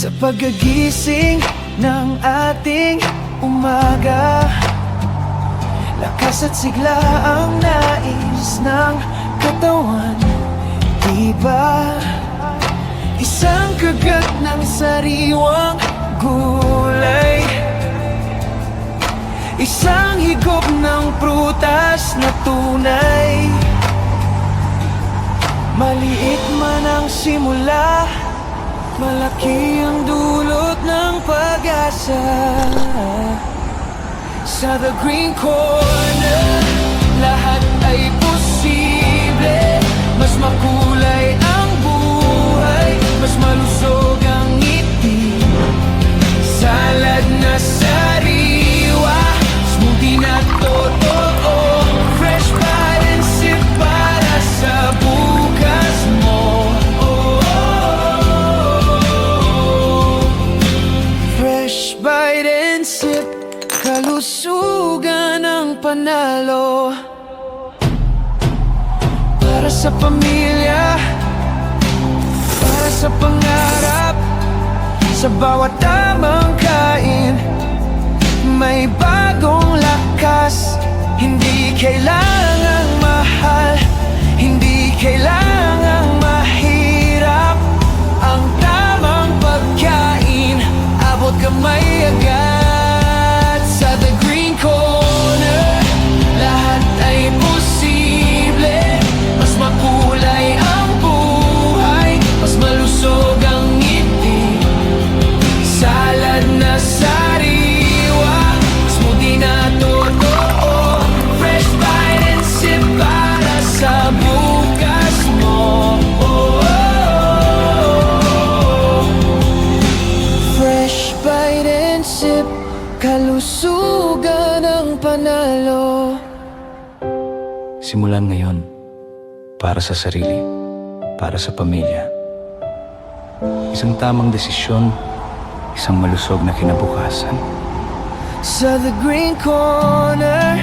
sa pagkagising ng ating umaga. Lakas at sigla ang nais ng katawan, di ba? Isang kagat ng sariwang gulay, isang higop ng prutas na tunay. Maliit man ang simula, malaki ang dulot ng pag-asa. Sa The Green Corner, lahat ay posible. Mas makulay ang buhay, mas malusog ang ngiti. Salad na sariwa, smoothie na totoo, fresh bite and sip para sa bukas mo. Fresh bite and sip, kalusugan ang panalo. Para sa pamilya, para sa pangarap, sa bawat tamang kain, may bagong lakas. Hindi kailangang mahal, hindi kailangang mahirap. Ang tamang pagkain, abot kamay agad. Sa The Green Corner, lahat ay posible. Mas makulay ang buhay, mas malusog ang ngiti. Salad na sariwa, smoothie na totoo, fresh bite and sip para sa bukas mo. Fresh bite and sip, kalusugan ang panalo. Simulan ngayon, para sa sarili, para sa pamilya. Isang tamang desisyon, isang malusog na kinabukasan. Sa The Green Corner,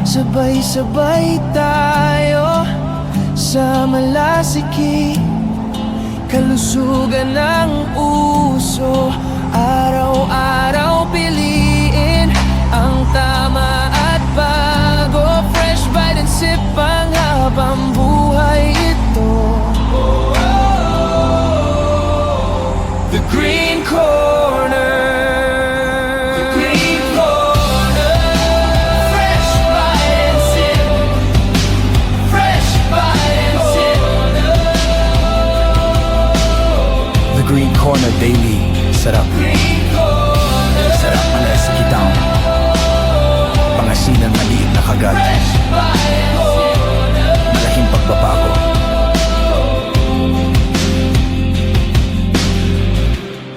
sabay-sabay tayo sa malasiki. Kalusugan ng uso, araw-araw piliin ang tama at bago. Fresh bite and sip ang habang buhay ito. The Green Corner, The Green Corner, fresh bite and sip, fresh bite and sip. The Green Corner Daily. Sarap. Green Corner, Sarap malas.